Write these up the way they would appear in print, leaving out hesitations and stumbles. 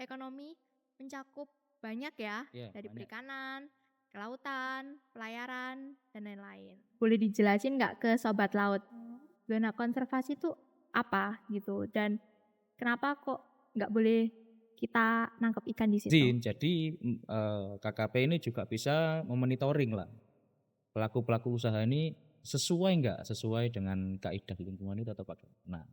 ekonomi mencakup banyak ya, Iya, dari banyak. perikanan, kelautan, pelayaran, dan lain-lain. Boleh dijelasin nggak ke Sobat Laut, zona konservasi itu apa gitu, dan kenapa kok nggak boleh kita nangkep ikan di situ? Jadi, KKP ini juga bisa memonitoring lah, pelaku-pelaku usaha ini sesuai nggak sesuai dengan kaidah lingkungan itu atau bagaimana.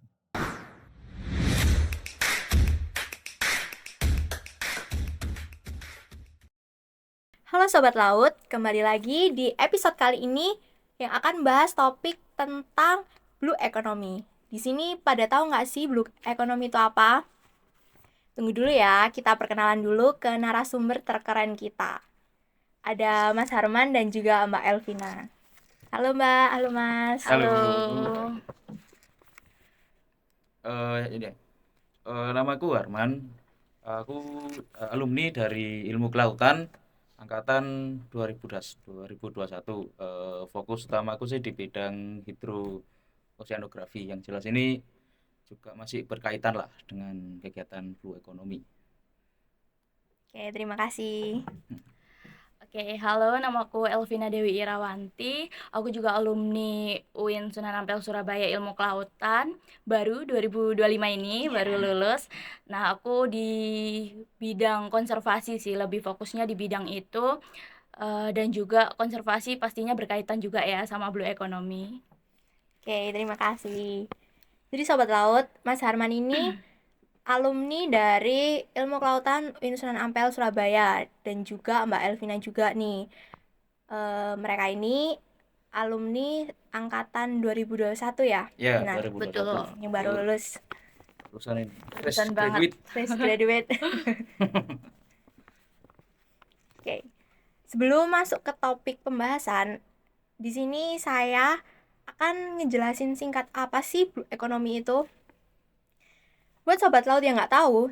Halo Sobat Laut, kembali lagi di episode kali ini yang akan bahas topik tentang blue economy. Di sini pada tahu nggak sih blue economy itu apa? Tunggu dulu ya, kita perkenalan dulu ke narasumber terkeren kita. Ada Mas Harman dan juga Mbak Elvina. Halo Mbak, halo Mas. Halo. Ini, namaku Arman, aku, alumni dari Ilmu Kelautan angkatan 2021, fokus utamaku sih di bidang hidrooceanografi, yang jelas ini juga masih berkaitan lah dengan kegiatan blue economy. Oke, terima kasih. Oke, halo, namaku Elvina Dewi Irawanti. Aku juga alumni UIN Sunan Ampel Surabaya Ilmu Kelautan. Baru 2025 ini, baru lulus. Nah, aku di bidang konservasi sih, lebih fokusnya di bidang itu. Dan juga konservasi pastinya berkaitan juga ya sama blue economy. Oke, terima kasih. Jadi Sobat Laut, Mas Harman ini alumni dari Ilmu Kelautan UIN Sunan Ampel Surabaya dan juga Mbak Elvina juga nih. Mereka ini alumni angkatan 2021 ya? Ya, Benar, 2021. Betul. yang baru lulus. Lulusan ini, fresh Lulusan banget. graduate. Fresh graduate. Oke. Sebelum masuk ke topik pembahasan, di sini saya akan ngejelasin singkat apa sih blue economy itu. Buat Sobat Laut yang nggak tahu,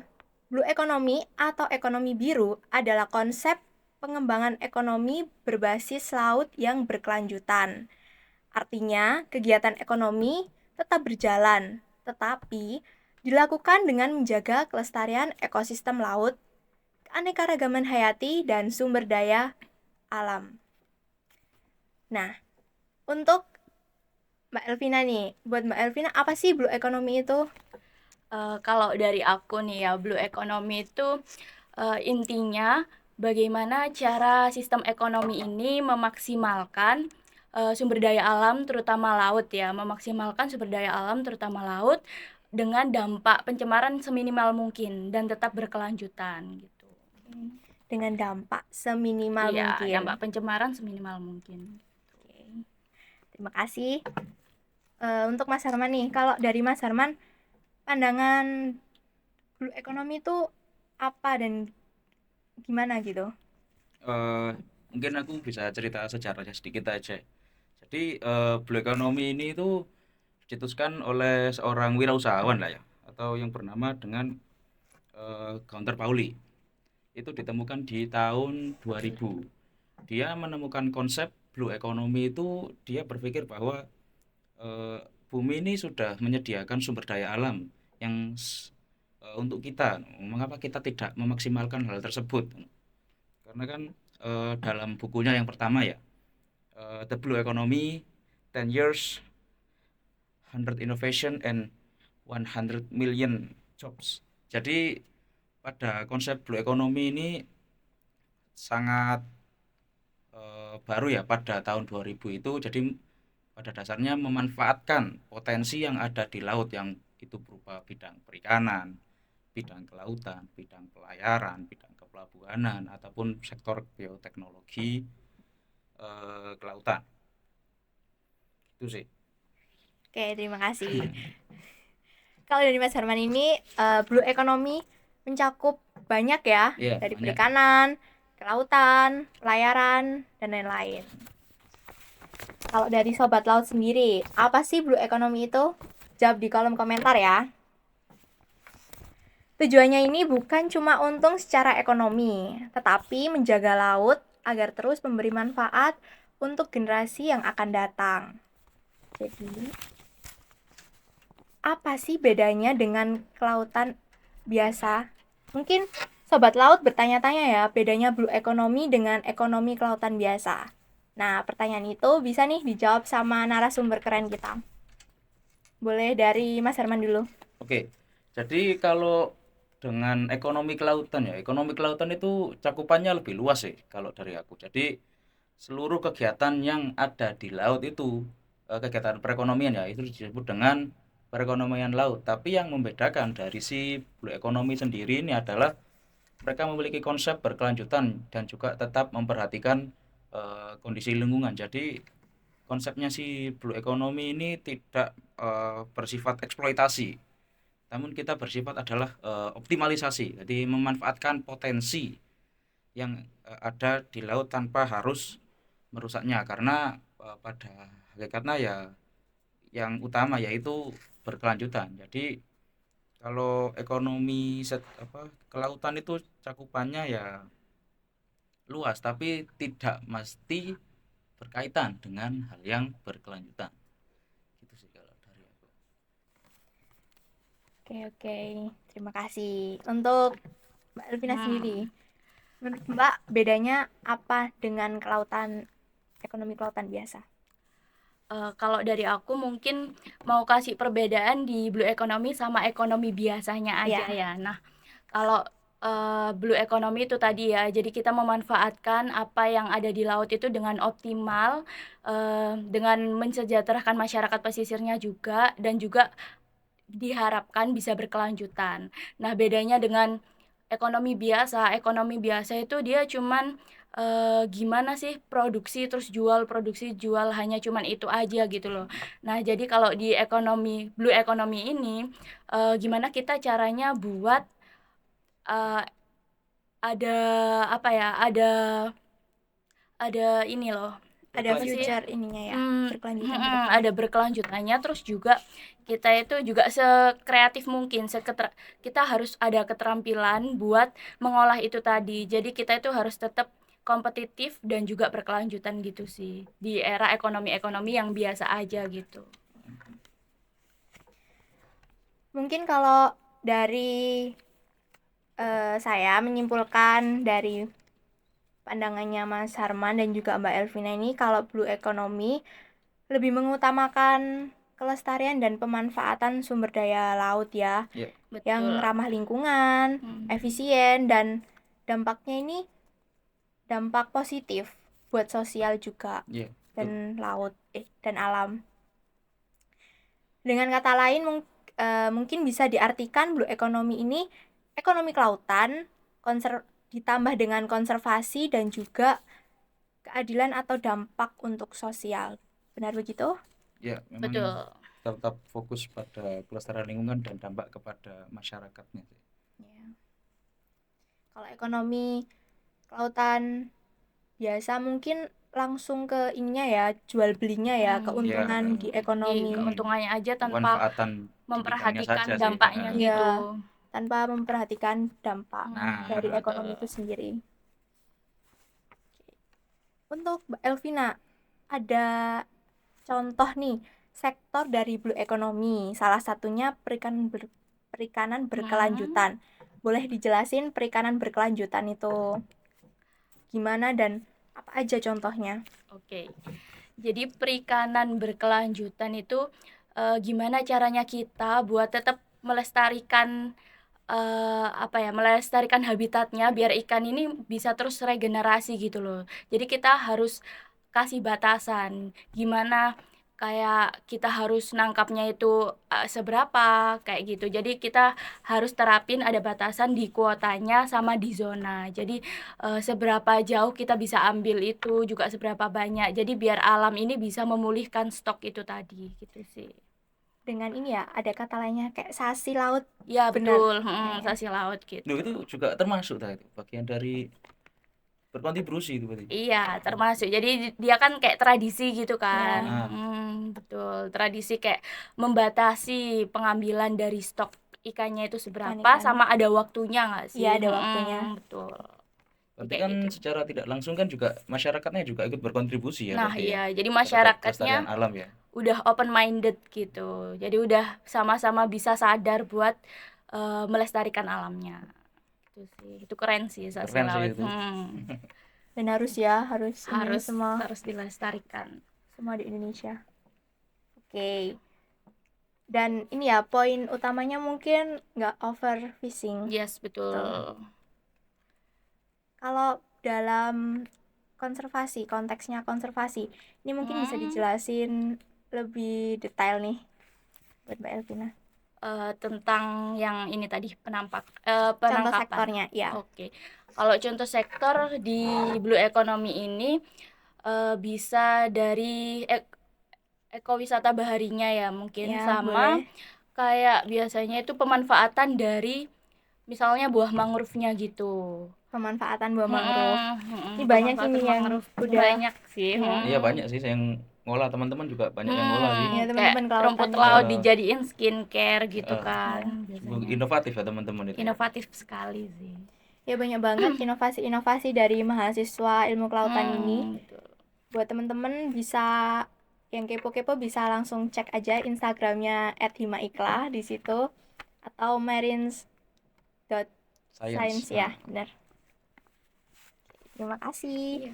blue economy atau ekonomi biru adalah konsep pengembangan ekonomi berbasis laut yang berkelanjutan. Artinya, kegiatan ekonomi tetap berjalan, tetapi dilakukan dengan menjaga kelestarian ekosistem laut, keanekaragaman hayati, dan sumber daya alam. Nah, untuk Mbak Elvina nih, buat Mbak Elvina apa sih blue economy itu? Kalau dari aku nih ya, blue economy itu intinya bagaimana cara sistem ekonomi ini memaksimalkan sumber daya alam terutama laut ya, memaksimalkan sumber daya alam terutama laut dengan dampak pencemaran seminimal mungkin dan tetap berkelanjutan gitu. Dengan dampak seminimal mungkin. Iya, dampak pencemaran seminimal mungkin. Oke. Terima kasih. Untuk Mas Harman nih, kalau dari Mas Harman, pandangan blue economy itu apa dan gimana gitu? Mungkin aku bisa cerita sejarahnya sedikit aja. Jadi, blue economy ini itu dicetuskan oleh seorang wirausahawan lah ya, atau yang bernama dengan Gunther Pauli. Itu ditemukan di tahun 2000. Dia menemukan konsep blue economy itu, dia berpikir bahwa bumi ini sudah menyediakan sumber daya alam yang untuk kita. Mengapa kita tidak memaksimalkan hal tersebut? Karena kan dalam bukunya yang pertama ya, The Blue Economy, 10 Years, 100 Innovation and 100 Million Jobs. Jadi pada konsep blue economy ini sangat baru ya pada tahun 2000 itu. Jadi pada dasarnya memanfaatkan potensi yang ada di laut, yang itu berupa bidang perikanan, bidang kelautan, bidang pelayaran, bidang kepelabuhanan, ataupun sektor bioteknologi kelautan. Itu sih. Oke, terima kasih. Kalau dari Mas Harman ini, blue economy mencakup banyak ya, Iya, dari banyak. perikanan, kelautan, pelayaran, dan lain-lain. Kalau dari Sobat Laut sendiri, apa sih blue economy itu? Jawab di kolom komentar ya. Tujuannya ini bukan cuma untung secara ekonomi, tetapi menjaga laut agar terus memberi manfaat untuk generasi yang akan datang. Jadi, apa sih bedanya dengan kelautan biasa? Mungkin sobat laut bertanya-tanya ya, bedanya blue economy dengan ekonomi kelautan biasa. Nah, pertanyaan itu bisa nih dijawab sama narasumber keren kita. Boleh dari Mas Herman dulu. Oke, jadi kalau dengan ekonomi kelautan ya, ekonomi kelautan itu cakupannya lebih luas sih kalau dari aku. Jadi seluruh kegiatan yang ada di laut itu, kegiatan perekonomian ya, itu disebut dengan perekonomian laut. Tapi yang membedakan dari si blue economy sendiri ini adalah mereka memiliki konsep berkelanjutan dan juga tetap memperhatikan kondisi lingkungan. Jadi konsepnya si blue economy ini tidak bersifat eksploitasi, namun kita bersifat adalah optimalisasi. Jadi memanfaatkan potensi yang ada di laut tanpa harus merusaknya, karena pada hakikatnya ya yang utama yaitu berkelanjutan. Jadi kalau ekonomi kelautan itu cakupannya ya luas, tapi tidak mesti berkaitan dengan hal yang berkelanjutan. Gitu sih kalau dari aku. Oke. Terima kasih. Untuk Mbak Elvina Hmm. sendiri, menurut Mbak bedanya apa dengan ekonomi kelautan biasa? Kalau dari aku mungkin mau kasih perbedaan di blue economy sama ekonomi biasanya aja ya. Nah, kalau blue economy itu tadi ya, jadi kita memanfaatkan apa yang ada di laut itu dengan optimal, dengan mensejahterakan masyarakat pesisirnya juga, dan juga diharapkan bisa berkelanjutan. Nah, bedanya dengan ekonomi biasa itu dia cuman gimana sih produksi jual hanya cuman itu aja gitu loh. Nah, jadi kalau di blue economy ini gimana kita caranya buat uh, ada apa ya, ada ini loh, Ada apa sih, future ininya ya, berkelanjutan ke depan. ada berkelanjutannya. Terus juga kita itu juga sekreatif mungkin, kita harus ada keterampilan buat mengolah itu tadi. Jadi kita itu harus tetap kompetitif dan juga berkelanjutan gitu sih di era ekonomi yang biasa aja gitu. Mungkin kalau dari saya menyimpulkan dari pandangannya Mas Harman dan juga Mbak Elvina ini, kalau blue economy lebih mengutamakan kelestarian dan pemanfaatan sumber daya laut ya, Iya, yang Betul. ramah lingkungan, efisien, dan dampaknya ini dampak positif buat sosial juga iya, dan dan alam. Dengan kata lain, mungkin bisa diartikan blue economy ini ekonomi kelautan ditambah dengan konservasi dan juga keadilan atau dampak untuk sosial. Benar begitu? ya memang Betul. kita tetap fokus pada kelestarian lingkungan dan dampak kepada masyarakatnya sih. Ya. Kalau ekonomi kelautan biasa mungkin langsung ke ininya ya, jual belinya ya, keuntungan Ya, di Di ekonomi. keuntungannya aja tanpa pemanfaatan di bidangnya memperhatikan saja sih. dampaknya Iya. gitu. Tanpa memperhatikan dampak Nah, dari betul. ekonomi itu sendiri. Untuk Mbak Elvina, ada contoh nih sektor dari blue economy, salah satunya perikanan berkelanjutan. Boleh dijelasin perikanan berkelanjutan itu gimana dan apa aja contohnya? Oke. Jadi perikanan berkelanjutan itu gimana caranya kita buat tetap melestarikan melestarikan habitatnya biar ikan ini bisa terus regenerasi gitu loh. Jadi kita harus kasih batasan, gimana kayak kita harus nangkapnya itu seberapa kayak gitu. Jadi kita harus terapin ada batasan di kuotanya sama di zona. Jadi seberapa jauh kita bisa ambil itu juga seberapa banyak. Jadi biar alam ini bisa memulihkan stok itu tadi gitu sih. Dengan ini ya, ada kata lainnya kayak sasi laut. Ya Benar. betul, Nah, ya. sasi laut gitu. Loh, itu juga termasuk itu bagian dari berkontribusi itu berarti. Iya, termasuk. Jadi dia kan kayak tradisi gitu kan. Iya. Betul. Tradisi kayak membatasi pengambilan dari stok ikannya itu seberapa, Ikan-ikan. sama ada waktunya nggak sih? Iya, ada waktunya. Betul. Berarti Kayak kan gitu. secara tidak langsung kan juga masyarakatnya juga ikut berkontribusi ya Nah, berarti ya, iya. Jadi terhadap masyarakatnya kelestarian alam ya. udah open minded gitu. Jadi udah sama-sama bisa sadar buat melestarikan alamnya. Itu sih, itu keren sih sasi Keren sih laut. itu. Dan harus ini Harus semua dilestarikan. di Indonesia. Oke. Dan ini ya poin utamanya mungkin nggak overfishing. Yes, betul. Kalau dalam konteksnya konservasi, ini mungkin bisa dijelasin lebih detail nih buat Mbak Elvina. Tentang yang ini tadi Contoh penangkapan. sektornya, ya. Oke. Kalau contoh sektor di blue economy ini bisa dari ekowisata baharinya ya mungkin, Ya, sama boleh. kayak biasanya itu pemanfaatan dari misalnya buah mangrove-nya gitu. Pemanfaatan buah mangrove. Ini banyak Pemanfaatan ini yang mangrove. udah Banyak sih. Iya banyak sih yang ngolah, teman-teman juga banyak yang ngolah sih. Ya, Kayak teman-teman kelautan rumput juga. laut dijadiin skincare gitu kan biasanya. Inovatif ya teman-teman itu. Inovatif sekali sih. Ya banyak banget inovasi-inovasi dari mahasiswa ilmu kelautan ini. Betul. Buat teman-teman bisa yang kepo-kepo bisa langsung cek aja Instagramnya @himaikla di situ atau marines.science ya, benar. Terima kasih. Iya.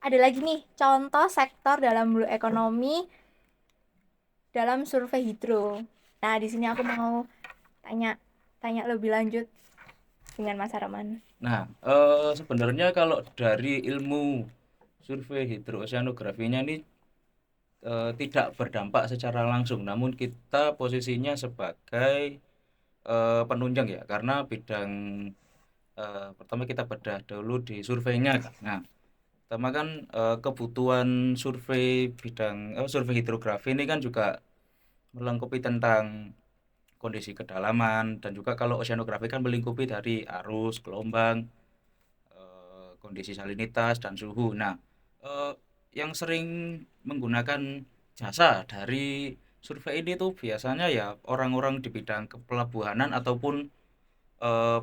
Ada lagi nih contoh sektor dalam blue economy dalam survei hidro. Nah, di sini aku mau tanya lebih lanjut dengan Mas Arman. Nah, sebenarnya kalau dari ilmu survei hidrooceanografinya ini tidak berdampak secara langsung, namun kita posisinya sebagai penunjang ya, karena bidang pertama kita bedah dulu di surveinya kan. Nah, pertama kan kebutuhan survei survei hidrografi ini kan juga melengkapi tentang kondisi kedalaman, dan juga kalau oceanografi kan melingkupi dari arus, gelombang, kondisi salinitas dan suhu. Nah, yang sering menggunakan jasa dari survei ini tuh biasanya ya orang-orang di bidang kepelabuhanan ataupun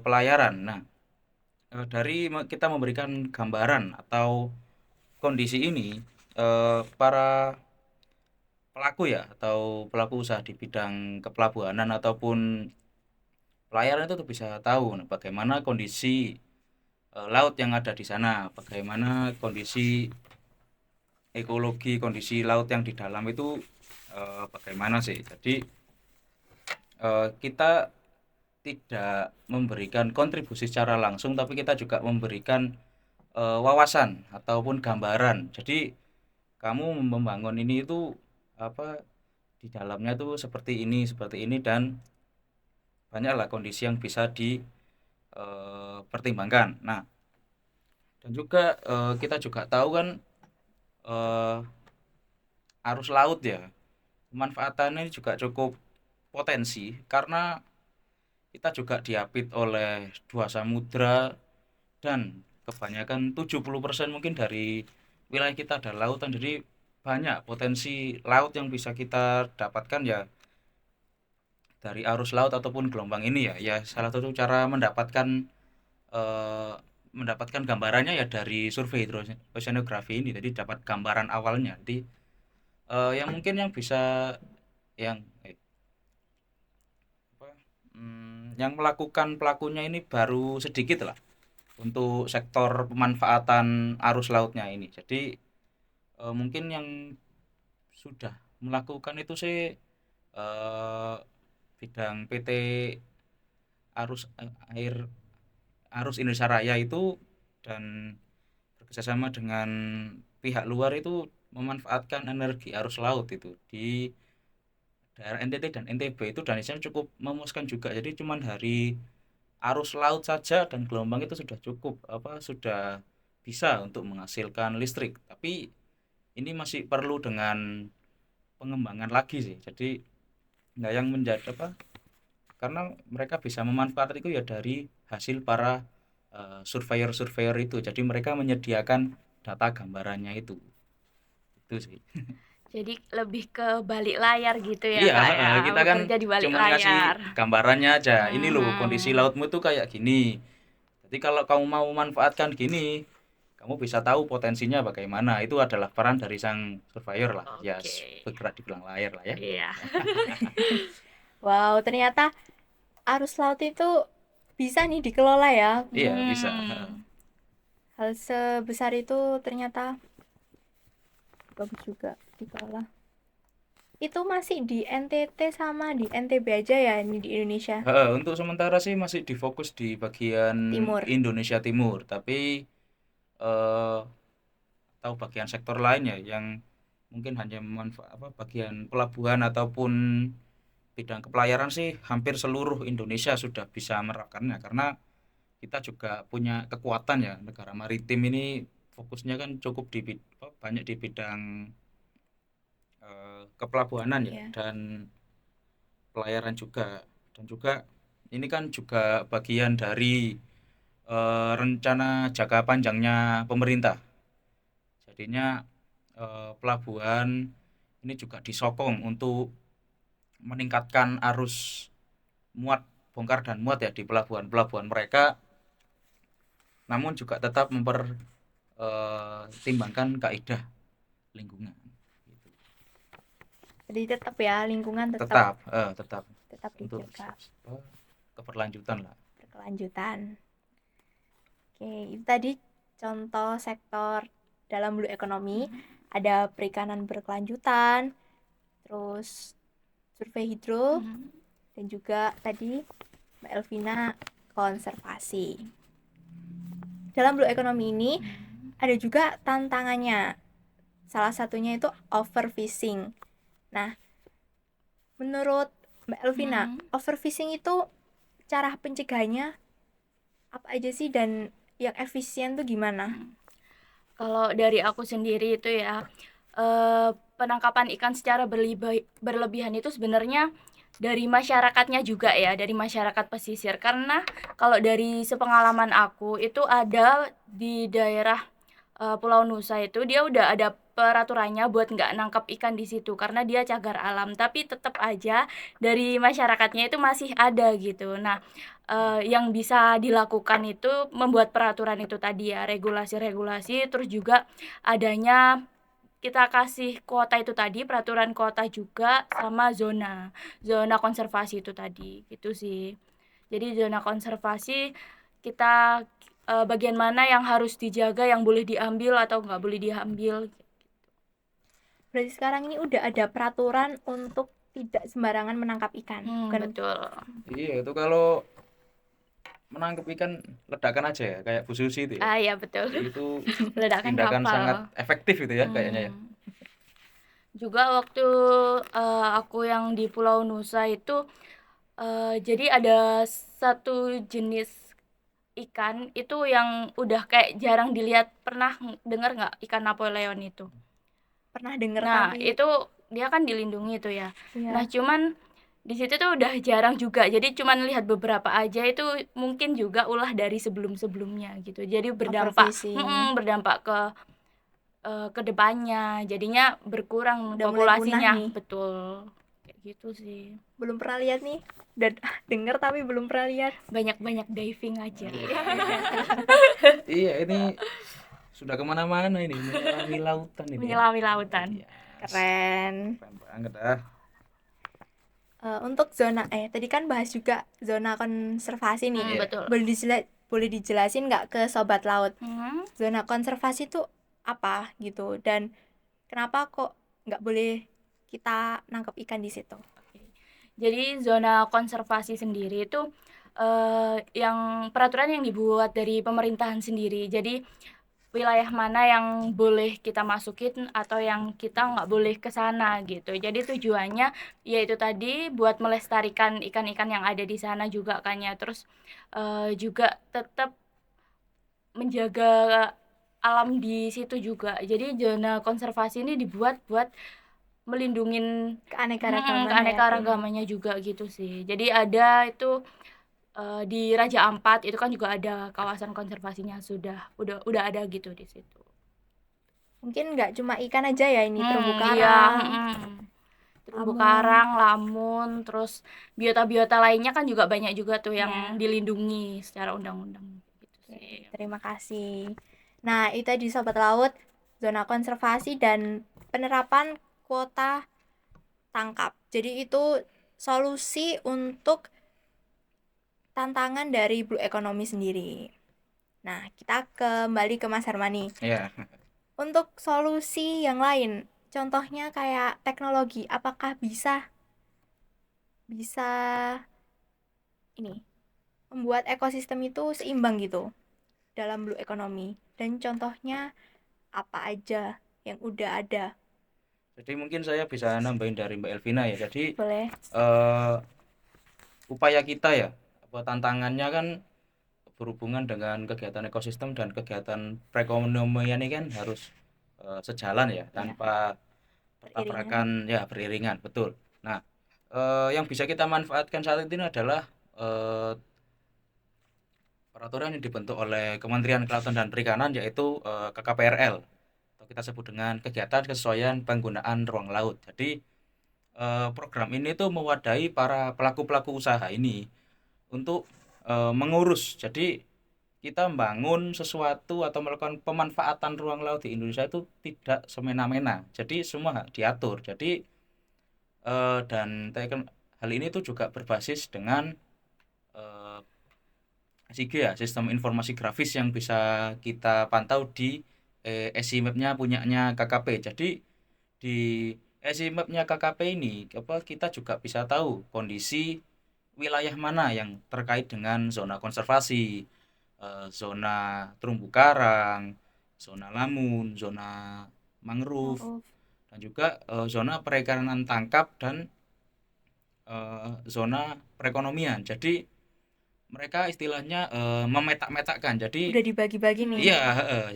pelayaran. Nah, dari kita memberikan gambaran atau kondisi ini, para pelaku ya atau pelaku usaha di bidang kepelabuhanan ataupun pelayaran itu tuh bisa tahu bagaimana kondisi laut yang ada di sana, bagaimana kondisi ekologi, kondisi laut yang di dalam itu bagaimana sih. Jadi kita tidak memberikan kontribusi secara langsung, tapi kita juga memberikan wawasan ataupun gambaran. Jadi kamu membangun ini itu di dalamnya tuh seperti ini, dan banyaklah kondisi yang bisa dipertimbangkan. Nah, dan juga kita juga tahu kan arus laut ya, pemanfaatannya juga cukup potensi karena kita juga diapit oleh dua samudra, dan kebanyakan 70% mungkin dari wilayah kita ada lautan. Jadi banyak potensi laut yang bisa kita dapatkan ya dari arus laut ataupun gelombang ini ya. Ya salah satu cara mendapatkan gambarannya ya dari survei hidroceanografi ini. Jadi dapat gambaran awalnya. Jadi yang mungkin yang bisa yang melakukan pelakunya ini baru sedikit lah untuk sektor pemanfaatan arus lautnya ini. Jadi mungkin yang sudah melakukan itu sih bidang PT Arus Indonesia Raya itu, dan bekerjasama dengan pihak luar itu memanfaatkan energi arus laut itu di daerah NTT dan NTB itu, dan isinya cukup memuaskan juga. Jadi cuman dari arus laut saja dan gelombang itu sudah cukup sudah bisa untuk menghasilkan listrik. Tapi ini masih perlu dengan pengembangan lagi sih. Jadi yang menjadi karena mereka bisa memanfaatkan itu ya dari hasil para surveyor itu. Jadi mereka menyediakan data gambarannya itu sih. Jadi lebih ke balik layar gitu ya Iya, Kak ya, kita kan bekerja di balik cuma ngasih layar. gambarannya aja. Ini loh kondisi lautmu tuh kayak gini. Jadi kalau kamu mau memanfaatkan gini, kamu bisa tahu potensinya bagaimana. Itu adalah peran dari sang surveyor lah. Ya, bergerak di belakang layar lah ya. Iya. Wow, ternyata arus laut itu bisa nih dikelola ya. Iya, bisa. Hal sebesar itu ternyata bagus juga dikelola. Itu masih di NTT sama di NTB aja ya ini di Indonesia Untuk sementara sih masih difokus di bagian Timur. Indonesia Timur, tapi eh, atau bagian sektor lainnya yang mungkin hanya bagian pelabuhan ataupun bidang kepelayaran sih hampir seluruh Indonesia sudah bisa menerapkannya karena kita juga punya kekuatan ya, negara maritim ini fokusnya kan cukup banyak di bidang kepelabuhanan ya Iya. dan pelayaran juga, dan juga ini kan juga bagian dari rencana jangka panjangnya pemerintah. Jadinya pelabuhan ini juga disokong untuk meningkatkan arus muat, bongkar dan muat ya di pelabuhan-pelabuhan mereka, namun juga tetap mempertimbangkan kaidah lingkungan. Jadi tetap ya lingkungan Tetap untuk dijaga keberlanjutan lah. berkelanjutan. Oke, itu tadi contoh sektor dalam blue ekonomi. Ada perikanan berkelanjutan, terus survei hidro, dan juga tadi Mbak Elvina konservasi. Dalam blue ekonomi ini ada juga tantangannya. Salah satunya itu overfishing. Nah, menurut Mbak Elvina, overfishing itu cara pencegahannya apa aja sih dan yang efisien tuh gimana? Kalau dari aku sendiri itu ya, penangkapan ikan secara berlebihan itu sebenarnya dari masyarakatnya juga ya, dari masyarakat pesisir. Karena kalau dari sepengalaman aku itu ada di daerah Pulau Nusa itu dia udah ada peraturannya buat nggak nangkap ikan di situ karena dia cagar alam, tapi tetap aja dari masyarakatnya itu masih ada gitu. Nah, yang bisa dilakukan itu membuat peraturan itu tadi ya, regulasi-regulasi, terus juga adanya kita kasih kuota itu tadi, peraturan kuota juga sama zona konservasi itu tadi gitu sih. Jadi zona konservasi kita bagian mana yang harus dijaga, yang boleh diambil atau nggak boleh diambil. Berarti sekarang ini udah ada peraturan untuk tidak sembarangan menangkap ikan. Bukan? Betul. Iya, itu kalau menangkap ikan ledakan aja ya, kayak Bu Susi itu ya. Iya betul. Itu Ledakan tindakan kapal. sangat efektif itu ya kayaknya ya. Juga waktu aku yang di Pulau Nusa itu jadi ada satu jenis ikan itu yang udah kayak jarang dilihat. Pernah dengar nggak ikan Napoleon itu? Pernah dengar Nah, tapi itu dia kan dilindungi itu ya. ya. Nah, cuman di situ tuh udah jarang juga. Jadi cuman lihat beberapa aja, itu mungkin juga ulah dari sebelum-sebelumnya gitu. Jadi berdampak Overfishing. berdampak ke depannya. Jadinya berkurang Udah mulai punah populasinya. nih. Betul. Kayak gitu sih. Belum pernah lihat nih. Udah dengar tapi belum pernah lihat. Banyak-banyak diving aja. Iya, ini sudah kemana-mana ini, menyelami lautan ini. Menyelami lautan. Iya, Keren. keren banget ah. Untuk zona tadi kan bahas juga zona konservasi nih. Betul. Boleh dijelasin nggak ke sobat laut? Zona konservasi itu apa gitu dan kenapa kok nggak boleh kita nangkap ikan di situ? Jadi zona konservasi sendiri itu yang peraturan yang dibuat dari pemerintahan sendiri. Jadi wilayah mana yang boleh kita masukin atau yang kita nggak boleh ke sana gitu. Jadi tujuannya yaitu tadi buat melestarikan ikan-ikan yang ada di sana juga kan ya. Terus juga tetap menjaga alam di situ juga. Jadi zona konservasi ini dibuat buat melindungin keanekaragamannya juga gitu sih. Jadi ada itu di Raja Ampat itu kan juga ada kawasan konservasinya, udah ada gitu di situ. Mungkin nggak cuma ikan aja ya ini, terumbu karang. Iya, terumbu karang, lamun, terus biota-biota lainnya kan juga banyak juga tuh yang dilindungi secara undang-undang gitu sih. Terima kasih. Nah, itu tadi sobat laut, zona konservasi dan penerapan kuota tangkap. Jadi itu solusi untuk tantangan dari blue economy sendiri. Nah, kita kembali ke Mas Hermani. Ya, Untuk solusi yang lain, contohnya kayak teknologi, apakah bisa ini membuat ekosistem itu seimbang gitu dalam blue economy? Dan contohnya apa aja yang udah ada? jadi mungkin saya bisa nambahin dari Mbak Elvina ya. Jadi Boleh. eh, upaya kita ya, tantangannya kan berhubungan dengan kegiatan ekosistem dan kegiatan perekonomian ini kan harus sejalan ya, Ya, tanpa beriringan. bertabrakan ya, beriringan, betul. Nah, yang bisa kita manfaatkan saat ini adalah peraturan yang dibentuk oleh Kementerian Kelautan dan Perikanan, yaitu KKPRL, atau kita sebut dengan kegiatan kesesuaian penggunaan ruang laut. Jadi program ini tuh mewadahi para pelaku-pelaku usaha ini untuk mengurus. Jadi kita membangun sesuatu atau melakukan pemanfaatan ruang laut di Indonesia itu tidak semena-mena. Jadi semua diatur. Jadi dan hal ini tuh juga berbasis dengan eh, SIG ya, sistem informasi grafis yang bisa kita pantau di SIMAP-nya punyanya KKP. Jadi di SIMAP-nya KKP ini kita juga bisa tahu kondisi wilayah mana yang terkait dengan zona konservasi, zona terumbu karang, zona lamun, zona mangrove, dan juga zona perikanan tangkap dan zona perekonomian. Jadi mereka istilahnya memetak-metakkan. Jadi Udah dibagi-bagi nih. iya,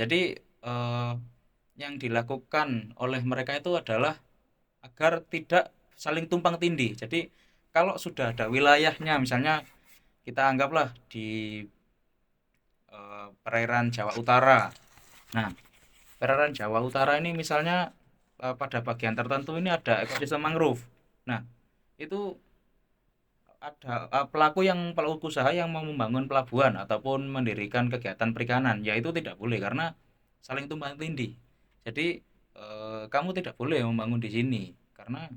jadi yang dilakukan oleh mereka itu adalah agar tidak saling tumpang tindih. Jadi kalau sudah ada wilayahnya, misalnya kita anggaplah di perairan Jawa Utara. Nah, perairan Jawa Utara ini misalnya pada bagian tertentu ini ada ekosistem mangrove. Nah, itu ada pelaku usaha yang mau membangun pelabuhan ataupun mendirikan kegiatan perikanan, ya itu tidak boleh karena saling tumpang tindih. Jadi kamu tidak boleh membangun di sini karena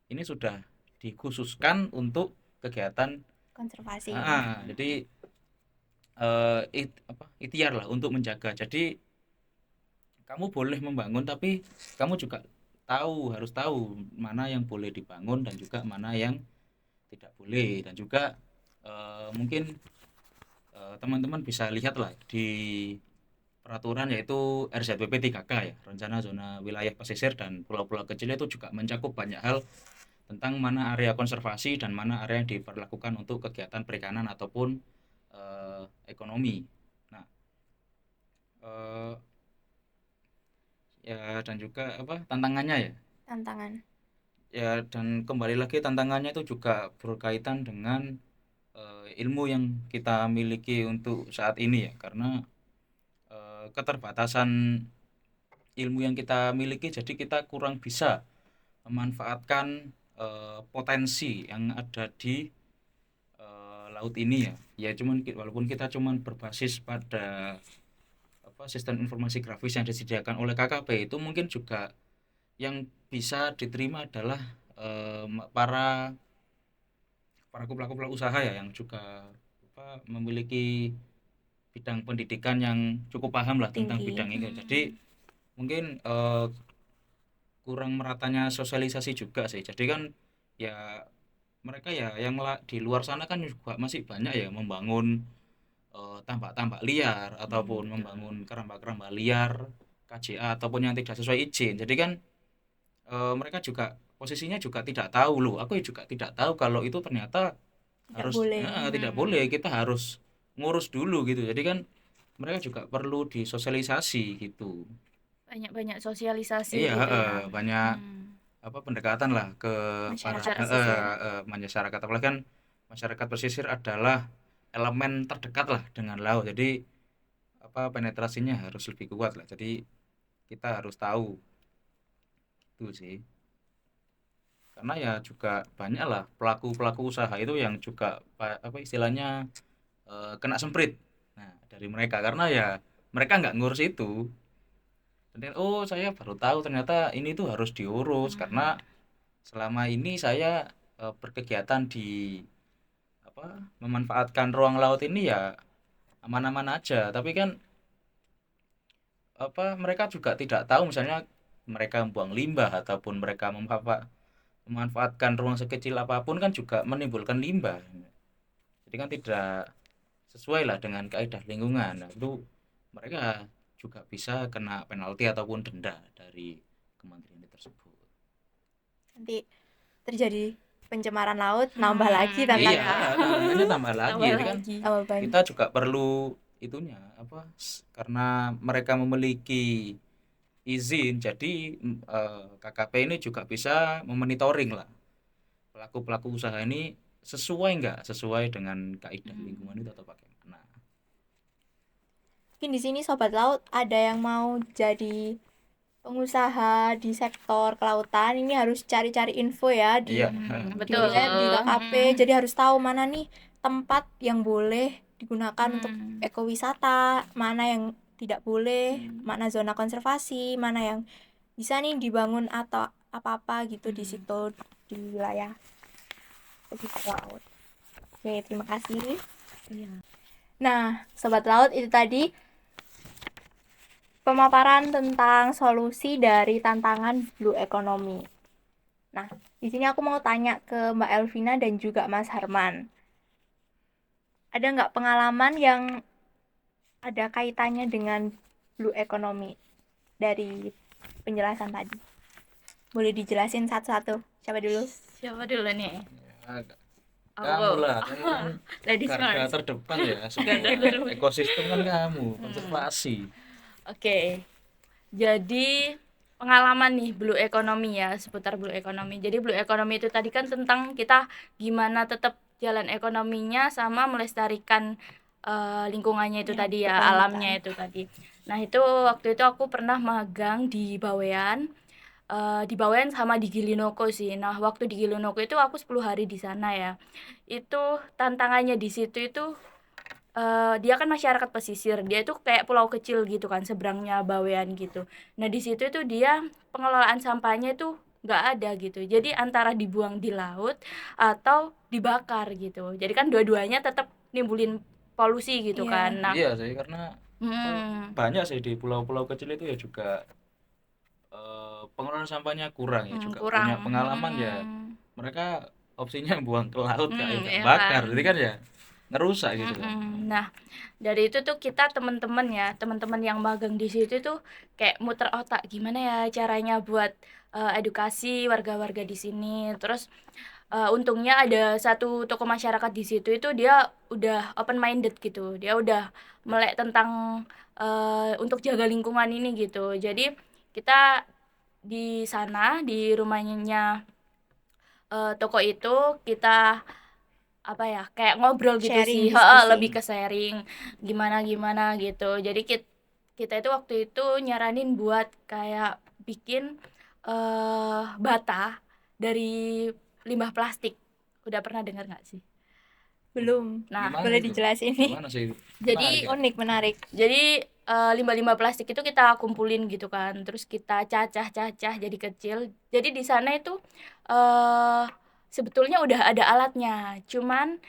ini sudah dikhususkan untuk kegiatan Konservasi. jadi ikhtiar lah untuk menjaga. Jadi kamu boleh membangun tapi kamu juga harus tahu mana yang boleh dibangun dan juga mana yang tidak boleh. Dan juga mungkin teman-teman bisa lihat lah di peraturan, yaitu RZWP 3K ya, Rencana Zona Wilayah Pesisir dan Pulau-Pulau Kecil, itu juga mencakup banyak hal tentang mana area konservasi dan mana area yang diperlakukan untuk kegiatan perikanan ataupun ekonomi. Nah, ya dan juga tantangannya ya. Tantangan. Ya, dan kembali lagi tantangannya itu juga berkaitan dengan ilmu yang kita miliki untuk saat ini ya, karena keterbatasan ilmu yang kita miliki, jadi kita kurang bisa memanfaatkan potensi yang ada di laut ini ya. Ya cuman walaupun kita cuman berbasis pada sistem informasi grafis yang disediakan oleh KKP, itu mungkin juga yang bisa diterima adalah para pelaku-pelaku usaha ya, yang juga memiliki bidang pendidikan yang cukup paham lah tentang Tinggi. bidang ini. Jadi mungkin kurang meratanya sosialisasi juga sih. Jadi kan ya mereka ya yang di luar sana kan juga masih banyak ya membangun tambak-tambak liar ataupun membangun keramba-keramba liar KJA ataupun yang tidak sesuai izin. Jadi kan mereka juga posisinya juga tidak tahu loh. Aku juga tidak tahu kalau itu ternyata Tidak harus boleh. tidak boleh, kita harus ngurus dulu gitu. Jadi kan mereka juga perlu disosialisasi gitu. Banyak-banyak sosialisasi Iya, gitu ya. banyak pendekatan lah ke para Masyarakat pesisir. masyarakat. Apalagi kan masyarakat pesisir adalah elemen terdekat lah dengan laut. Jadi penetrasinya harus lebih kuat lah. Jadi kita harus tahu itu sih. Karena ya juga banyak lah pelaku-pelaku usaha itu yang juga istilahnya kena semprit. Nah, dari mereka karena ya mereka nggak ngurus itu. Dan oh, saya baru tahu ternyata ini tuh harus diurus karena selama ini saya berkegiatan di memanfaatkan ruang laut ini ya aman-aman aja. Tapi kan mereka juga tidak tahu misalnya mereka membuang limbah ataupun mereka memanfaatkan ruang sekecil apapun kan juga menimbulkan limbah. Jadi kan tidak sesuai lah dengan kaidah lingkungan. Nah, itu mereka juga bisa kena penalti ataupun denda dari kementerian tersebut. Nanti terjadi pencemaran laut, nambah lagi Iya, Iya, tantangannya. tantangannya tambah lagi. tambah Jadi kan lagi. Tambah banyak. kita juga perlu itunya karena mereka memiliki izin, jadi KKP ini juga bisa memonitoring lah pelaku-pelaku usaha ini sesuai nggak sesuai dengan kaidah lingkungan itu atau bagaimana. Mungkin di sini sobat laut ada yang mau jadi pengusaha di sektor kelautan, ini harus cari-cari info ya di Iya, di Betul. web, di KKP. Jadi harus tahu mana nih tempat yang boleh digunakan untuk ekowisata, mana yang tidak boleh, mana zona konservasi, mana yang bisa nih dibangun atau apa-apa gitu di situ, di wilayah pesisir laut. Oke, terima kasih. Iya. Nah, sobat laut, itu tadi pemaparan tentang solusi dari tantangan blue economy. Nah, di sini aku mau tanya ke Mbak Elvina dan juga Mas Harman. Ada nggak pengalaman yang ada kaitannya dengan blue economy dari penjelasan tadi? Boleh dijelasin satu-satu. Siapa dulu? Siapa dulu nih? kamu lah, kamu kan Ladies garda first. terdepan ya, Garda sebuah terdepan. ekosistem kan kamu, konservasi. Oke. Jadi pengalaman nih blue economy ya, seputar blue economy. Jadi blue economy itu tadi kan tentang kita gimana tetap jalan ekonominya sama melestarikan lingkungannya itu Ya, tadi ya, berkelanjutan. alamnya itu tadi. Nah, itu waktu itu aku pernah magang di Bawean. Di Bawean sama di Gilinoko sih. Nah, waktu di Gilinoko itu aku 10 hari di sana ya. Itu tantangannya di situ itu dia kan masyarakat pesisir, dia itu kayak pulau kecil gitu kan, seberangnya Bawean gitu. Nah, di situ itu dia pengelolaan sampahnya itu nggak ada gitu. Jadi antara dibuang di laut atau dibakar gitu. Jadi kan dua-duanya tetap nimbulin polusi gitu Iya. kan. Nah, Iya sih, karena banyak sih di pulau-pulau kecil itu ya juga pengelolaan sampahnya kurang ya, juga kurang. punya pengalaman ya. Mereka opsinya buang ke laut kayak Iya bakar, kan. jadi kan ya ngerusak gitu kan. Nah, dari itu tuh kita teman-teman yang magang di situ tuh kayak muter otak gimana ya caranya buat edukasi warga-warga di sini. Terus untungnya ada satu tokoh masyarakat di situ itu dia udah open minded gitu. Dia udah melek tentang untuk jaga lingkungan ini gitu. Jadi kita di sana di rumahnya toko itu kita apa ya kayak ngobrol gitu Sharing, sih, diskusi. lebih ke sharing gimana gitu. Jadi kita itu waktu itu nyaranin buat kayak bikin bata dari limbah plastik. Udah pernah dengar nggak sih? Belum. Nah, Gimana Boleh itu? dijelasin nih. Gimana sih? Jadi- Menarik ya? Unik, menarik. jadi limbah-limbah plastik itu kita kumpulin gitu kan, terus kita cacah-cacah jadi kecil. Jadi di sana itu sebetulnya udah ada alatnya, cuman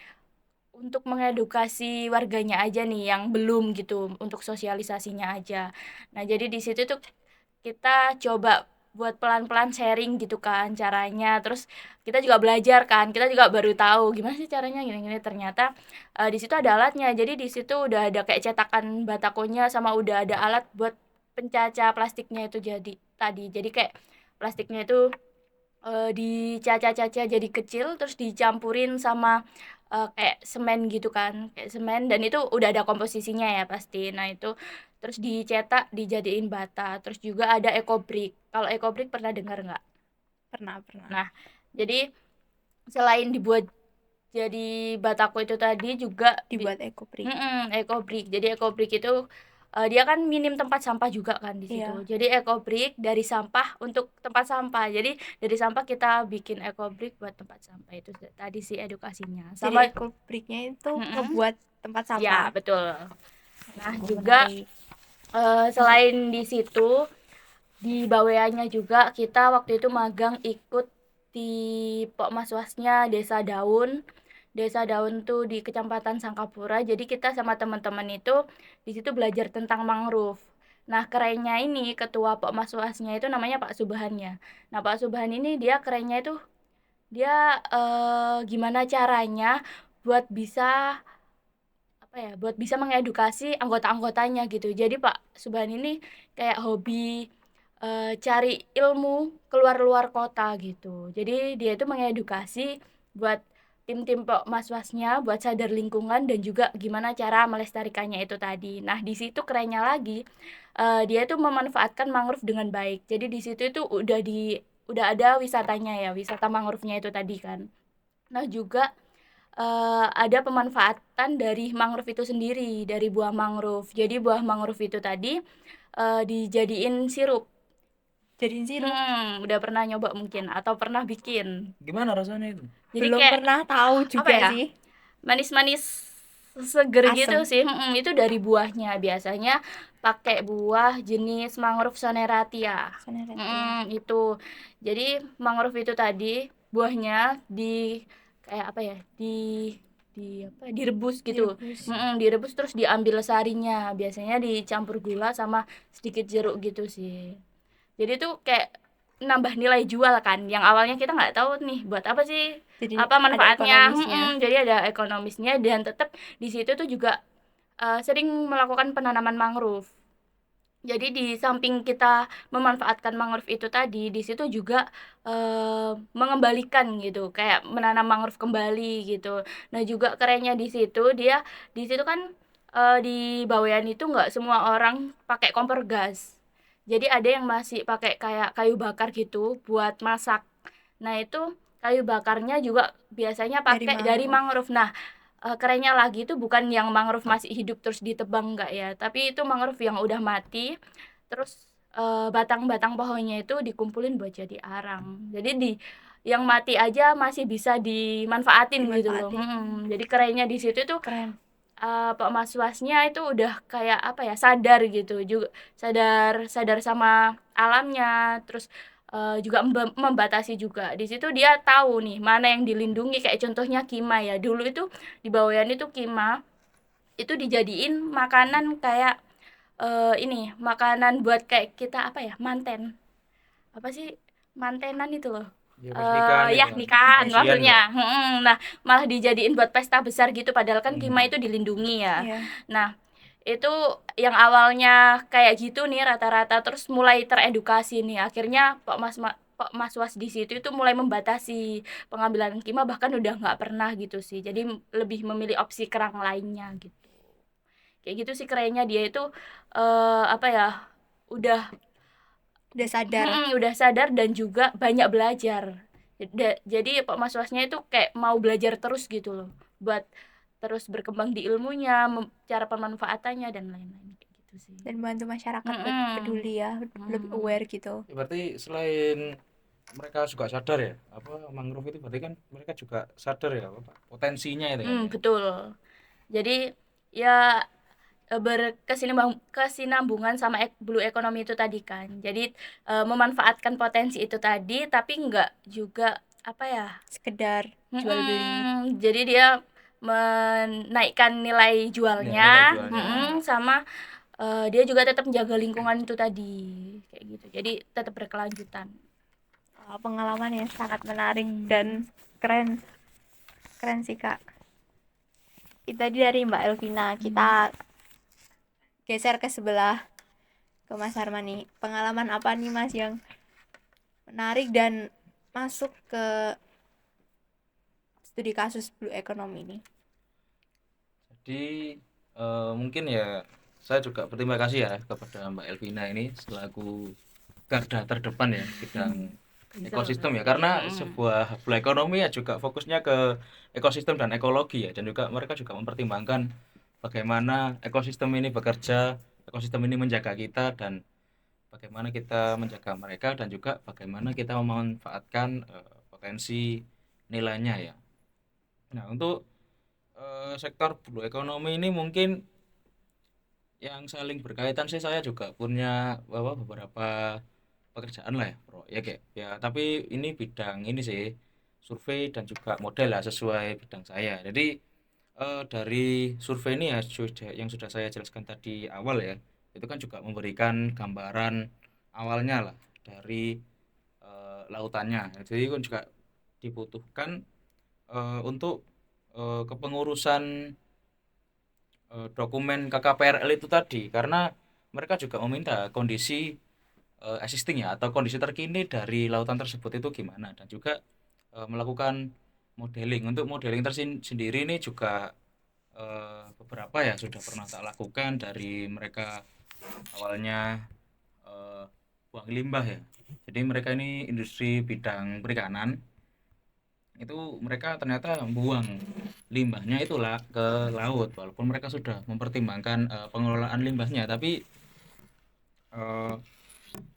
untuk mengedukasi warganya aja nih yang belum gitu, untuk sosialisasinya aja. Nah, jadi di situ tuh kita coba buat pelan-pelan sharing gitu kan caranya. Terus kita juga belajar kan, kita juga baru tahu gimana sih caranya gini-gini. Ternyata di situ ada alatnya. Jadi di situ udah ada kayak cetakan batakonya sama udah ada alat buat pencacah plastiknya itu jadi kayak plastiknya itu dicacah-cacah jadi kecil terus dicampurin sama kayak semen gitu kan, kayak semen, dan itu udah ada komposisinya ya pasti. Nah, itu terus dicetak dijadiin bata. Terus juga ada ekobrik. Kalau ekobrik pernah dengar nggak? Pernah. Nah, jadi selain dibuat jadi batako itu tadi juga Dibuat ekobrik. ekobrik. Jadi ekobrik itu dia kan minim tempat sampah juga kan di situ. Iya. Jadi ekobrik dari sampah untuk tempat sampah. Jadi dari sampah kita bikin ekobrik buat tempat sampah. Itu tadi sih edukasinya. Jadi Sama ekobriknya itu ngebuat tempat sampah. ya, betul. Nah, juga selain di situ di Baweannya juga kita waktu itu magang ikut di Pokmaswasnya Desa Daun. Desa Daun tuh di Kecamatan Sangkapura. Jadi kita sama teman-teman itu di situ belajar tentang mangrove. Nah, kerennya ini ketua Pokmaswasnya itu namanya Pak Subhannya. Nah, Pak Subhan ini dia kerennya itu dia gimana caranya buat bisa apa ya, buat bisa mengedukasi anggota-anggotanya gitu. Jadi Pak Subhan ini kayak hobi cari ilmu keluar-luar kota gitu. Jadi dia itu mengedukasi buat tim-tim Pokmaswasnya buat sadar lingkungan dan juga gimana cara melestarikannya itu tadi. Nah, di situ kerennya lagi dia itu memanfaatkan mangrove dengan baik. Jadi di situ itu udah ada wisatanya ya, wisata mangrove-nya itu tadi kan. Nah, juga ada pemanfaatan dari mangrove itu sendiri, dari buah mangrove. Jadi buah mangrove itu tadi dijadiin sirup. Jadiin sirup. Udah pernah nyoba mungkin atau pernah bikin. Gimana rasanya itu? Jadi Belum kayak pernah tahu apa juga ya? sih. Manis-manis seger gitu Asem. sih. Itu dari buahnya. Biasanya pakai buah jenis mangrove soneratia. Soneretia. Itu. Jadi mangrove itu tadi buahnya kayak apa ya? Direbus gitu. Direbus. Direbus terus diambil sarinya. Biasanya dicampur gula sama sedikit jeruk gitu sih. Jadi tuh kayak nambah nilai jual kan, yang awalnya kita nggak tahu nih buat apa sih, Jadi apa ada manfaatnya. ekonomisnya. Jadi ada ekonomisnya dan tetap di situ tuh juga sering melakukan penanaman mangrove. Jadi di samping kita memanfaatkan mangrove itu tadi, di situ juga mengembalikan gitu, kayak menanam mangrove kembali gitu. Nah, juga kerennya di situ di situ kan di Bawean itu nggak semua orang pakai kompor gas. Jadi ada yang masih pakai kayak kayu bakar gitu buat masak. Nah, itu kayu bakarnya juga biasanya Dari pakai dari mangrove. mangrove. Nah, kerennya lagi itu bukan yang mangrove masih hidup terus ditebang, enggak ya, tapi itu mangrove yang udah mati, terus batang-batang pohonnya itu dikumpulin buat jadi arang. Jadi yang mati aja masih bisa dimanfaatin gitu loh. Dimanfaatin. Jadi kerennya di situ tuh Keren. Pak Maswasnya itu udah kayak apa ya, sadar gitu, juga sadar sadar sama alamnya, terus juga membatasi juga. Di situ dia tahu nih mana yang dilindungi, kayak contohnya Kima ya. Dulu itu di Bawean itu Kima itu dijadiin makanan kayak ini, makanan buat kayak kita apa ya, manten. Apa sih? Mantenan itu loh. Ya pas nikahan itu Ya kan. nikahan Pengajian maksudnya. enggak? Nah, malah dijadiin buat pesta besar gitu padahal kan Kima Hmm. itu dilindungi ya. Iya. Nah, itu yang awalnya kayak gitu nih rata-rata terus mulai teredukasi nih. Akhirnya Pak Maswas di situ itu mulai membatasi pengambilan Kima, bahkan udah nggak pernah gitu sih. Jadi lebih memilih opsi kerang lainnya gitu. Kayak gitu sih kerennya dia itu apa ya? Udah Udah sadar. udah sadar dan juga banyak belajar. Jadi Pak Maswasnya itu kayak mau belajar terus gitu loh, buat terus berkembang di ilmunya, cara pemanfaatannya dan lain-lain kayak gitu sih. Dan bantu masyarakat buat Mm-mm. peduli ya, lebih aware gitu. Ya, berarti selain mereka juga sadar ya, apa mangrove itu berarti kan mereka juga sadar ya apa potensinya itu kan ya. Betul. Jadi ya berkesinambungan sama blue economy itu tadi kan. Jadi memanfaatkan potensi itu tadi tapi enggak juga apa ya? Sekedar jual beli. Jadi dia menaikkan nilai Ya, jualnya, nilai jualnya. sama dia juga tetap menjaga lingkungan itu tadi kayak gitu. Jadi tetap berkelanjutan. Pengalaman yang sangat menarik dan keren sih Kak. Itu tadi dari Mbak Elvina. Kita geser ke sebelah, ke Mas Harmani. Pengalaman apa nih Mas yang menarik dan masuk ke studi kasus blue economy ini? Jadi mungkin ya saya juga berterima kasih ya kepada Mbak Elvina ini selaku garda terdepan ya bidang ekosistem ya, karena sebuah blue economy ya juga fokusnya ke ekosistem dan ekologi ya, dan juga mereka juga mempertimbangkan bagaimana ekosistem ini bekerja, ekosistem ini menjaga kita, dan bagaimana kita menjaga mereka, dan juga bagaimana kita memanfaatkan potensi nilainya ya. Nah, untuk sektor blue economy ini mungkin yang saling berkaitan sih, saya juga punya beberapa pekerjaan lah ya, proyek ya. Ya, tapi ini bidang ini sih survei dan juga model lah sesuai bidang saya. Jadi dari survei ini ya yang sudah saya jelaskan tadi awal ya, itu kan juga memberikan gambaran awalnya lah dari lautannya. Jadi kan juga dibutuhkan untuk kepengurusan dokumen KKPRL itu tadi, karena mereka juga meminta kondisi existing ya atau kondisi terkini dari lautan tersebut itu gimana, dan juga melakukan modeling. Untuk modeling sendiri ini juga beberapa ya sudah pernah tak lakukan. Dari mereka awalnya eh, buang limbah ya, jadi mereka ini industri bidang perikanan, itu mereka ternyata buang limbahnya itulah ke laut, walaupun mereka sudah mempertimbangkan pengelolaan limbahnya, tapi eh,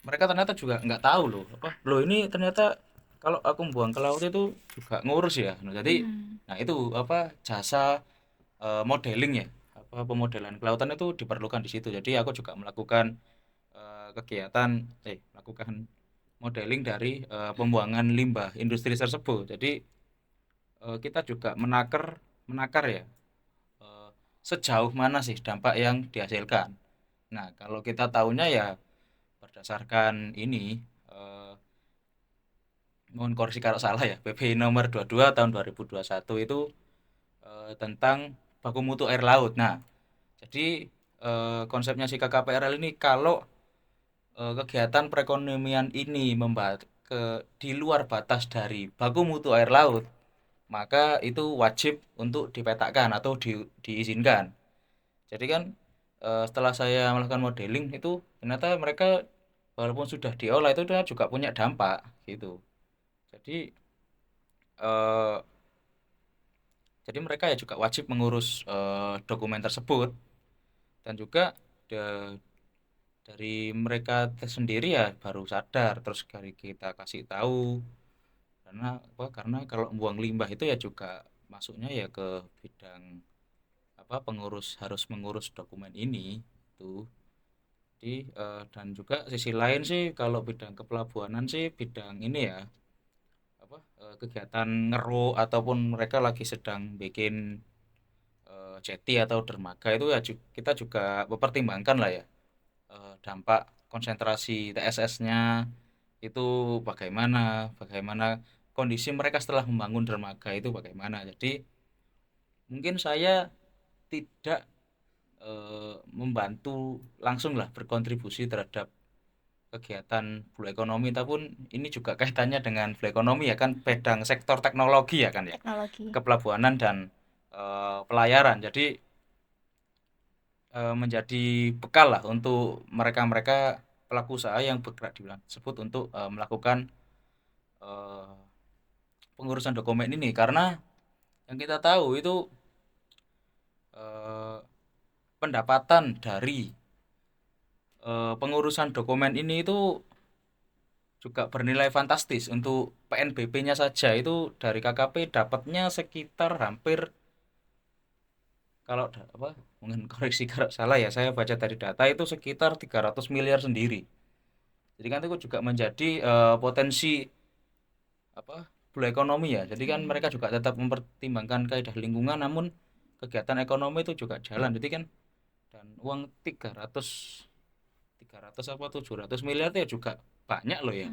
mereka ternyata juga nggak tahu loh apa loh ini ternyata kalau aku buang ke laut itu juga ngurus ya. Nah, jadi nah itu apa jasa modeling ya, apa pemodelan kelautan itu diperlukan di situ. Jadi aku juga melakukan kegiatan melakukan modeling dari pembuangan limbah industri tersebut. Jadi kita juga menakar menakar ya eh, sejauh mana sih dampak yang dihasilkan. Nah, kalau kita tahunya ya berdasarkan ini mohon koreksi kalau salah ya, PP nomor 22 tahun 2021 itu tentang baku mutu air laut. Nah, jadi konsepnya si KKPRL ini kalau kegiatan perekonomian ini di luar batas dari baku mutu air laut, maka itu wajib untuk dipetakan atau diizinkan. Jadi kan setelah saya melakukan modeling itu ternyata mereka walaupun sudah diolah itu juga punya dampak gitu. Jadi eh, jadi mereka ya juga wajib mengurus dokumen tersebut, dan juga de- dari mereka sendiri ya baru sadar, terus dari kita kasih tahu. Karena apa? Karena kalau buang limbah itu ya juga masuknya ya ke bidang apa pengurus, harus mengurus dokumen ini tuh. Jadi dan juga sisi lain sih kalau bidang kepelabuhanan sih bidang ini ya apa kegiatan ngeru ataupun mereka lagi sedang bikin jetty atau dermaga itu ya kita juga mempertimbangkan lah ya dampak konsentrasi TSS-nya itu bagaimana, bagaimana kondisi mereka setelah membangun dermaga itu bagaimana. Jadi mungkin saya tidak membantu langsung lah berkontribusi terhadap kegiatan Blue Economy, tapi ini juga kaitannya dengan Blue Economy ya kan, bidang sektor teknologi ya kan ya, Teknologi. kepelabuhanan dan pelayaran. Jadi menjadi bekal lah untuk mereka-mereka pelaku usaha yang bergerak di bidang tersebut untuk melakukan eh, pengurusan dokumen ini, karena yang kita tahu itu eh, pendapatan dari pengurusan dokumen ini itu juga bernilai fantastis. Untuk PNBP-nya saja itu dari KKP dapatnya sekitar hampir, kalau apa mungkin koreksi kalau salah ya, saya baca dari data itu sekitar 300 miliar sendiri. Jadi kan itu juga menjadi potensi apa blue ekonomi ya. Jadi kan mereka juga tetap mempertimbangkan kaidah lingkungan, namun kegiatan ekonomi itu juga jalan. Jadi kan dan uang 300 apa 700 miliar itu ya juga banyak loh ya,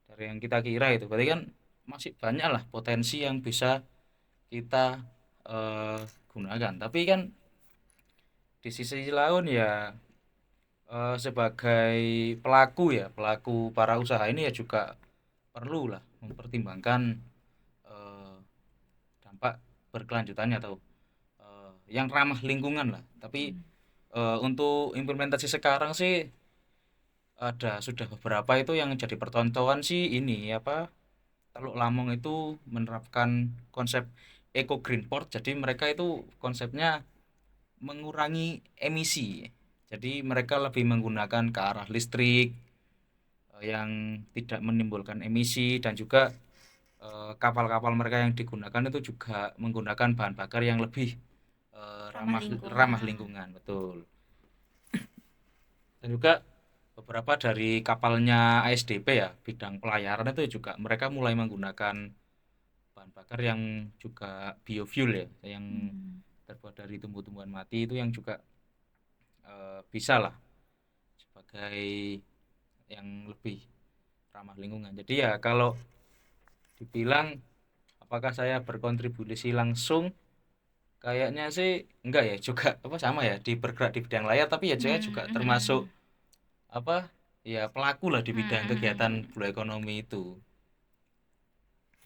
dari yang kita kira itu. Berarti kan masih banyak lah potensi yang bisa kita eh, gunakan. Tapi kan di sisi lain ya sebagai pelaku ya, pelaku para usaha ini ya juga perlu lah mempertimbangkan eh, dampak berkelanjutannya atau yang ramah lingkungan lah. Tapi untuk implementasi sekarang sih ada sudah beberapa itu yang jadi percontohan sih ini apa, Teluk Lamong itu menerapkan konsep Eco Green Port. Jadi mereka itu konsepnya mengurangi emisi. Jadi mereka lebih menggunakan ke arah listrik yang tidak menimbulkan emisi, dan juga kapal-kapal mereka yang digunakan itu juga menggunakan bahan bakar yang lebih Ramah ramah lingkungan. lingkungan, betul. Dan juga beberapa dari kapalnya ASDP ya bidang pelayaran itu juga mereka mulai menggunakan bahan bakar yang juga biofuel ya, yang Hmm. terbuat dari tumbuh-tumbuhan mati itu yang juga bisa lah sebagai yang lebih ramah lingkungan. Jadi ya kalau dibilang apakah saya berkontribusi langsung, kayaknya sih enggak ya, juga apa sama ya, bergerak di bidang layar, tapi ya saya juga termasuk apa ya pelaku lah di bidang kegiatan blue economy itu.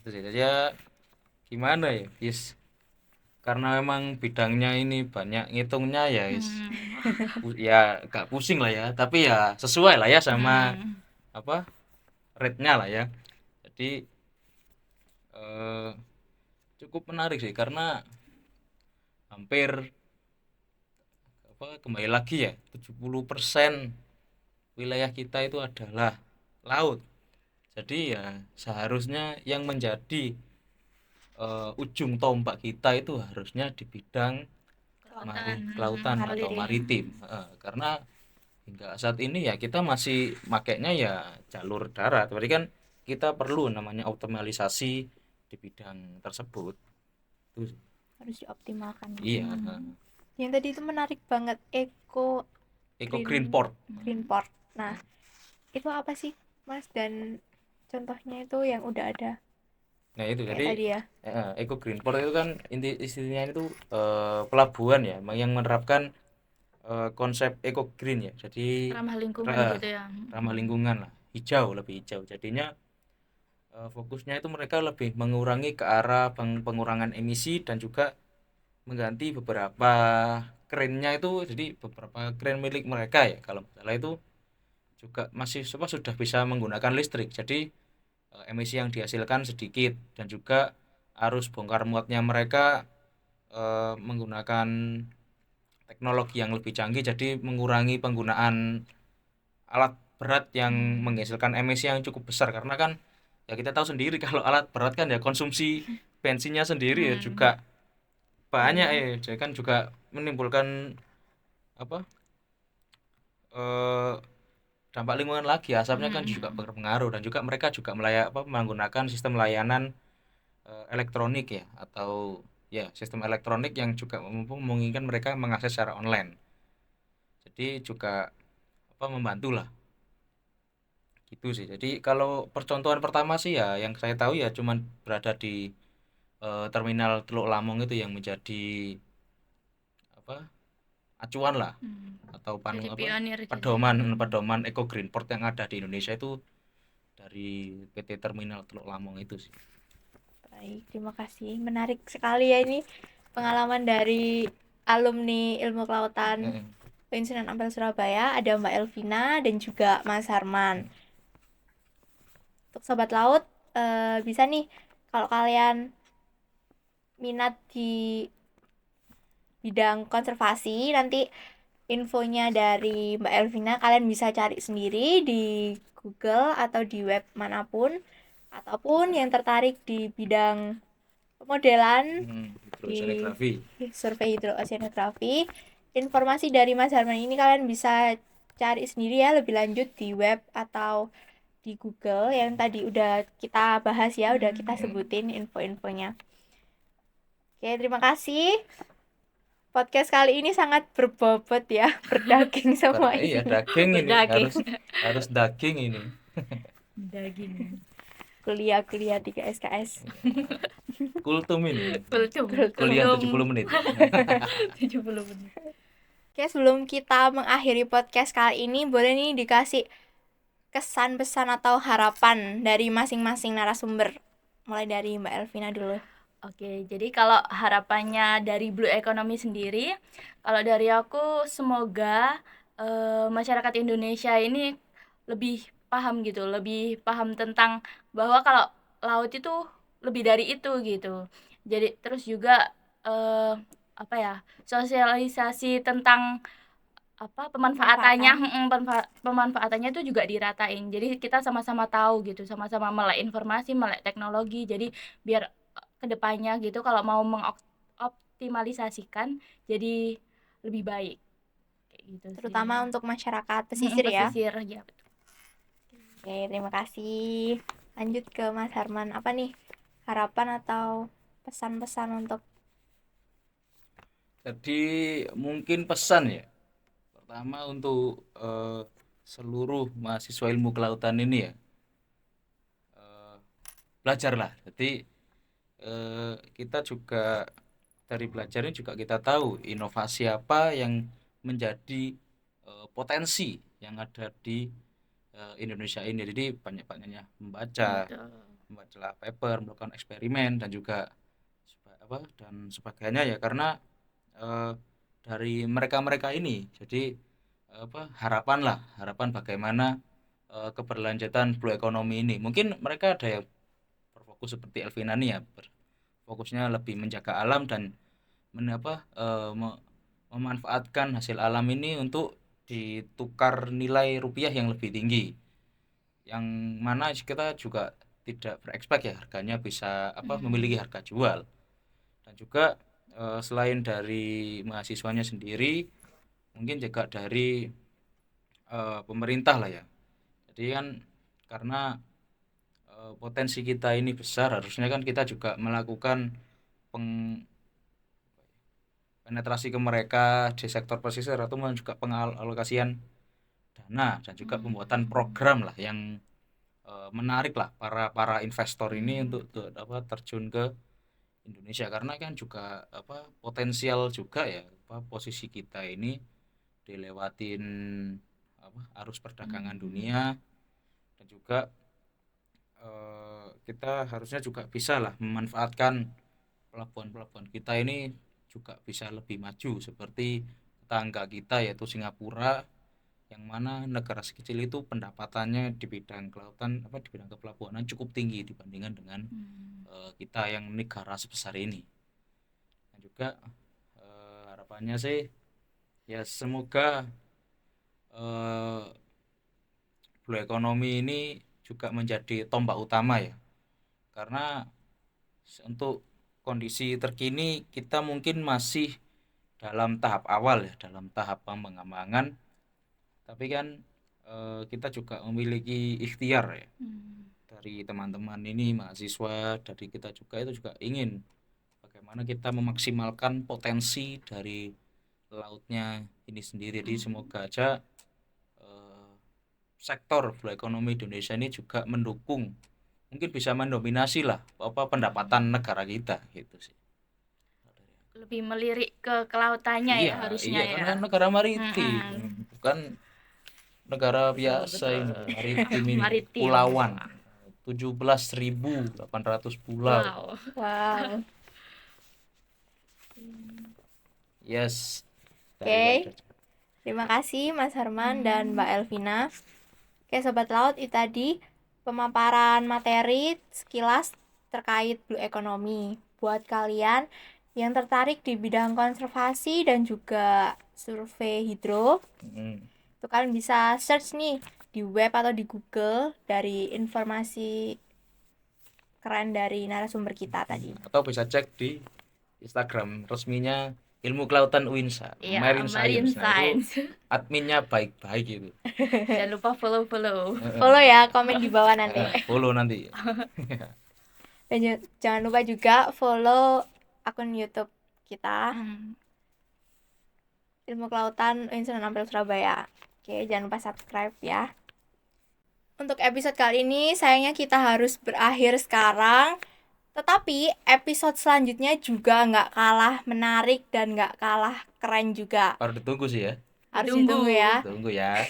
Itu sih. Jadi ya gimana ya, yes. Karena memang bidangnya ini banyak ngitungnya ya, yes. Ya gak pusing lah ya, tapi ya sesuai lah ya sama apa rate-nya lah ya. Jadi eh, cukup menarik sih karena hampir apa kembali lagi ya 70% wilayah kita itu adalah laut. Jadi ya seharusnya yang menjadi ujung tombak kita itu harusnya di bidang kelautan atau maritim. Karena hingga saat ini ya kita masih makainya ya jalur darat. Berarti kan kita perlu namanya optimalisasi di bidang tersebut. Itu sih. Harus dioptimalkan. Iya, Yang tadi itu menarik banget, Eco Green Port. Green Port. Nah, itu apa sih, Mas? Dan contohnya itu yang udah ada Nah itu kayak jadi tadi ya. Eco Green Port itu kan istilahnya itu pelabuhan ya, yang menerapkan konsep eco green ya. Jadi Ramah lingkungan gitu ya. ramah lingkungan lah, hijau, lebih hijau. Jadinya fokusnya itu mereka lebih mengurangi ke arah pengurangan emisi dan juga mengganti beberapa krennya itu, jadi beberapa kren milik mereka ya kalau salah itu juga masih sudah bisa menggunakan listrik. Jadi emisi yang dihasilkan sedikit dan juga arus bongkar muatnya mereka menggunakan teknologi yang lebih canggih, jadi mengurangi penggunaan alat berat yang menghasilkan emisi yang cukup besar. Karena kan ya kita tahu sendiri kalau alat berat kan ya konsumsi bensinnya sendiri ya juga banyak ya, jadi kan juga menimbulkan apa dampak lingkungan lagi, asapnya kan juga berpengaruh. Dan juga mereka juga menggunakan sistem layanan elektronik ya, atau ya sistem elektronik yang juga memungkinkan mereka mengakses secara online. Jadi juga membantu lah gitu sih. Jadi kalau percontohan pertama sih ya yang saya tahu ya cuman berada di terminal Teluk Lamong itu yang menjadi apa acuan lah atau pedoman Eco Green Port yang ada di Indonesia itu dari PT Terminal Teluk Lamong itu sih. Baik, terima kasih. Menarik sekali ya ini pengalaman dari alumni Ilmu Kelautan UIN Sunan Ampel Surabaya. Ada Mbak Elvina dan juga Mas Harman. Untuk Sobat Laut, bisa nih kalau kalian minat di bidang konservasi, nanti infonya dari Mbak Elvina kalian bisa cari sendiri di Google atau di web manapun, ataupun yang tertarik di bidang pemodelan di survei hidrooceanografi, informasi dari Mas Harman ini kalian bisa cari sendiri ya lebih lanjut di web atau di Google yang tadi udah kita bahas ya, udah kita sebutin info-infonya. Oke, terima kasih. Podcast kali ini sangat berbobot ya, berdaging semua Iya, ini. daging ini harus daging ini. Daging. Kuliah 3 SKS. Kultum ini. Kuliah 70 menit. 70 menit. Oke, sebelum kita mengakhiri podcast kali ini, boleh nih dikasih kesan, pesan, atau harapan dari masing-masing narasumber. Mulai dari Mbak Elvina dulu. Oke, jadi kalau harapannya dari Blue Economy sendiri, kalau dari aku semoga masyarakat Indonesia ini lebih paham gitu, lebih paham tentang bahwa kalau laut itu lebih dari itu gitu. Jadi terus juga sosialisasi tentang pemanfaatannya itu juga diratain. Jadi kita sama-sama tahu gitu, sama-sama melek informasi, melek teknologi. Jadi biar kedepannya gitu kalau mau mengoptimalisasikan jadi lebih baik kayak gitu terutama sih. Untuk masyarakat pesisir ya. Ya betul. Oke, terima kasih. Lanjut ke Mas Harman, apa nih harapan atau pesan-pesan untuk Jadi mungkin pesan ya. Pertama untuk seluruh mahasiswa ilmu kelautan ini ya, belajarlah. Jadi kita juga dari belajar ini juga kita tahu inovasi apa yang menjadi potensi yang ada di Indonesia ini. Jadi banyak-banyaknya membaca, membaca paper, melakukan eksperimen dan juga apa dan sebagainya ya, karena dari mereka-mereka ini jadi apa harapan bagaimana keberlanjutan blue economy ini. Mungkin mereka ada yang berfokus seperti Elvina nih ya, fokusnya lebih menjaga alam dan memanfaatkan hasil alam ini untuk ditukar nilai rupiah yang lebih tinggi, yang mana kita juga tidak berekspek ya harganya bisa memiliki harga jual. Dan juga selain dari mahasiswanya sendiri, mungkin juga dari pemerintah lah ya. Jadi kan karena potensi kita ini besar, harusnya kan kita juga melakukan penetrasi ke mereka di sektor pesisir atau juga pengalokasian dana dan juga pembuatan program lah yang menarik lah para investor ini untuk terjun ke Indonesia, karena kan juga potensial juga ya posisi kita ini dilewatin arus perdagangan dunia, dan juga kita harusnya juga bisa lah memanfaatkan pelabuhan-pelabuhan kita ini juga bisa lebih maju seperti tetangga kita yaitu Singapura, yang mana negara sekecil itu pendapatannya di bidang kelautan di bidang kepelabuhanan cukup tinggi dibandingkan dengan kita yang negara sebesar ini. Dan juga harapannya sih ya semoga blue economy ini juga menjadi tombak utama ya, karena untuk kondisi terkini kita mungkin masih dalam tahap awal ya, dalam tahap pengembangan, tapi kan kita juga memiliki ikhtiar ya dari teman-teman ini mahasiswa, dari kita juga itu juga ingin bagaimana kita memaksimalkan potensi dari lautnya ini sendiri. Jadi semoga aja sektor blue economy Indonesia ini juga mendukung, mungkin bisa mendominasi lah pendapatan negara kita gitu sih. Lebih melirik ke kelautannya ya harusnya ya. Kan negara maritim, bukan negara biasa ini maritim ini. Pulauan 17.800 pulau. Wow. Yes. Oke. Terima kasih Mas Herman dan Mbak Elvina. Oke, Sobat Laut, itu tadi pemaparan materi sekilas terkait blue economy. Buat kalian yang tertarik di bidang konservasi dan juga survei hidro, itu kalian bisa search nih di web atau di Google dari informasi keren dari narasumber kita tadi. Atau bisa cek di Instagram resminya Ilmu Kelautan UINSA, Marine Science. Itu adminnya baik-baik gitu. Jangan lupa follow ya, komen di bawah nanti. Follow nanti. Dan jangan lupa juga follow akun YouTube kita, Ilmu Kelautan UIN Sunan Ampel Surabaya. Oke, jangan lupa subscribe ya. Untuk episode kali ini sayangnya kita harus berakhir sekarang. Tetapi episode selanjutnya juga nggak kalah menarik dan nggak kalah keren juga. Harus ditunggu sih ya. Harus ditunggu ya. Tunggu ya.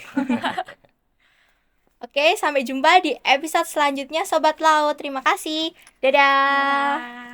Oke, sampai jumpa di episode selanjutnya Sobat Laut. Terima kasih. Dadah.